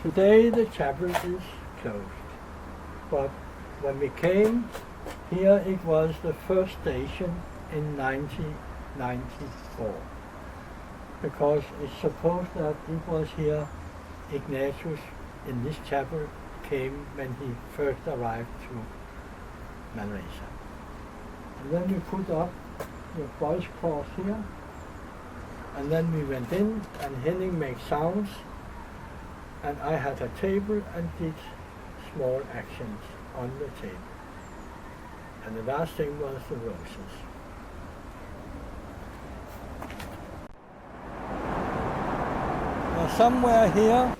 Today the chapel is closed, but when we came here it was the first station in 1994, because it's supposed that it was here Ignatius in this chapel came when he first arrived to Manresa. And then we put up the boys' cross here, and then we went in and Henning made sounds, and I had a table and did small actions on the table. And the last thing was the roses. Now somewhere here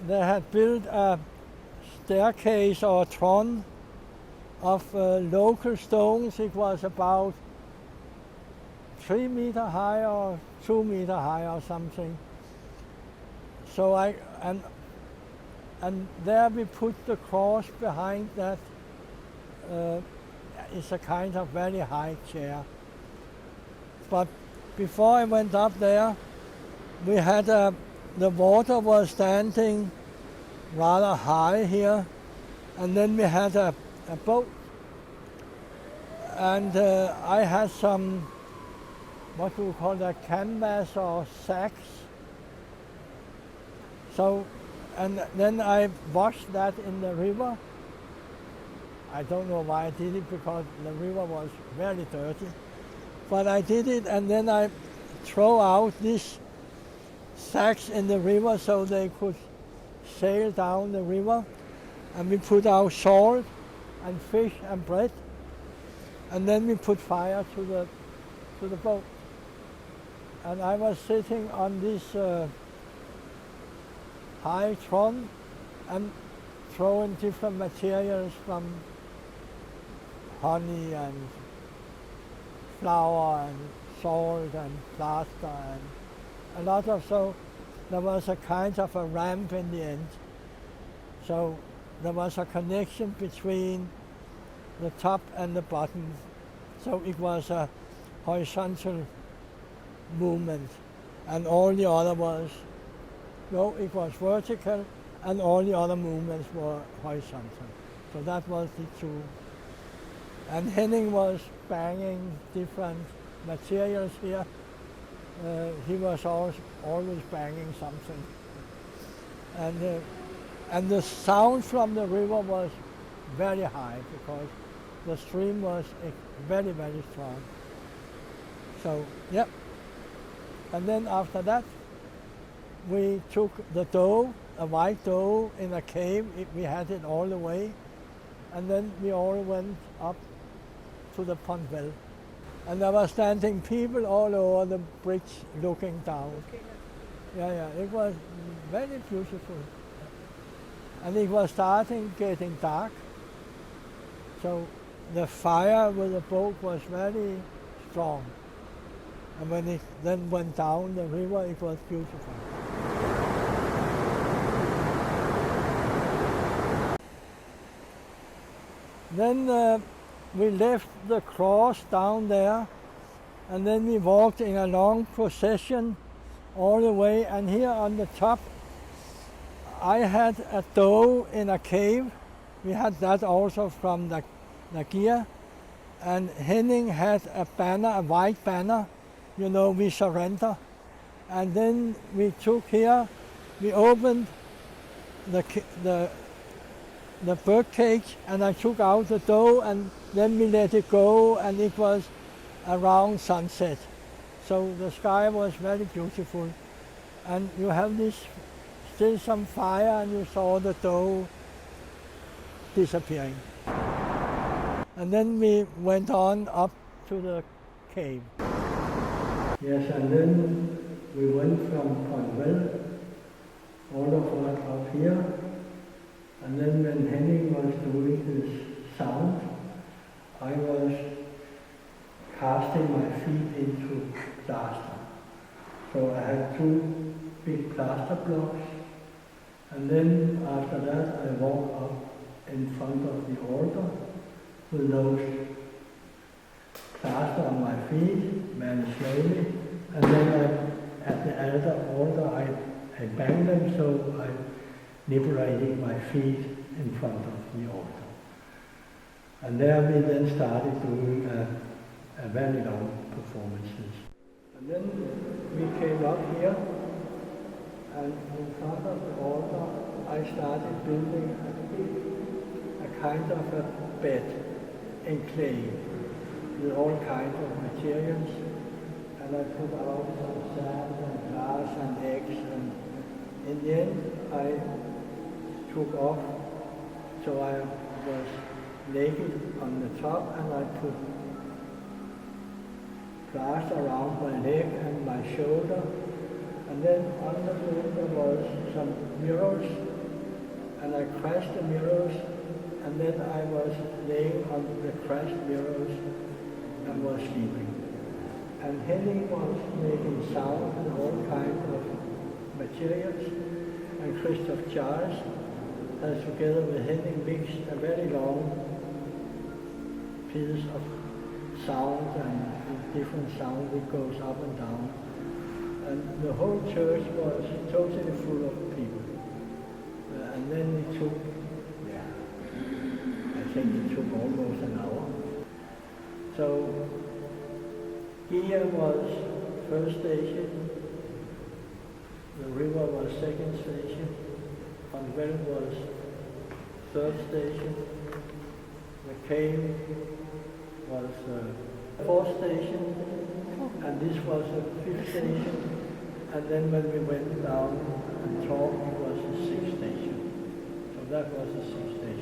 they had built a staircase or a tron of local stones. It was about 3 meter high or 2 meter high or something. So and there we put the cross behind that. It's a kind of very high chair. But before I went up there, we had the water was standing rather high here, and then we had a boat, and I had some, what do you call that, canvas or sacks. So, and then I washed that in the river. I don't know why I did it, because the river was very dirty. But I did it, and then I throw out these sacks in the river so they could sail down the river. And we put out salt and fish and bread. And then we put fire to the boat. And I was sitting on this high tron and throwing different materials from honey and flour and salt and plaster and a lot of, so there was a kind of a ramp in the end. So there was a connection between the top and the bottom. So it was a horizontal movement, and all the other was, no, it was vertical, and all the other movements were horizontal. So that was the two. And Henning was banging different materials here. He was always banging something. And the sound from the river was very high, because the stream was very, very strong. So, yep. And then after that, we took the dough, a white dough in a cave. We had it all the way. And then we all went up to the Pont Vell. And there were standing people all over the bridge looking down. Yeah, it was very beautiful. And it was getting dark. So the fire with the boat was very strong. And when it then went down the river, it was beautiful. Then we left the cross down there, and then we walked in a long procession all the way, and here on the top I had a dough in a cave. We had that also from the Guia, and Henning had a banner, a white banner, you know, we surrender. And then we took here, we opened the bird cage, and I took out the dough, and then we let it go, and it was around sunset. So the sky was very beautiful. And you have still some fire, and you saw the dough disappearing. And then we went on up to the cave. Yes, and then we went from Pont Vell, all of us up here. And then when Henning was doing his sound, I was casting my feet into plaster. So I had 2 big plaster blocks, and then after that I walked up in front of the altar with those plaster on my feet, very slowly, and then at the altar I I banged them, so I liberated my feet in front of the altar. And there we then started doing a very long performances. And then we came up here, and in front of the altar I started building a kind of a bed in clay with all kinds of materials. And I put out some sand and glass and eggs, and in the end I took off, so I was naked on the top, and I put plaster around my leg and my shoulder, and then underneath there was some mirrors, and I crashed the mirrors, and then I was laying on the crashed mirrors and was sleeping. And Henning was making sound with all kinds of materials, and Christoph Charles has together with Henning mixed a very long piece of sound and different sound that goes up and down. And the whole church was totally full of people. And then it took, I think it took almost an hour. So Guia was first station, the river was second station, Pont Vell was third station, the cave was fourth station, and this was the fifth station, and then when we went down and talked, it was the sixth station. So that was the sixth station.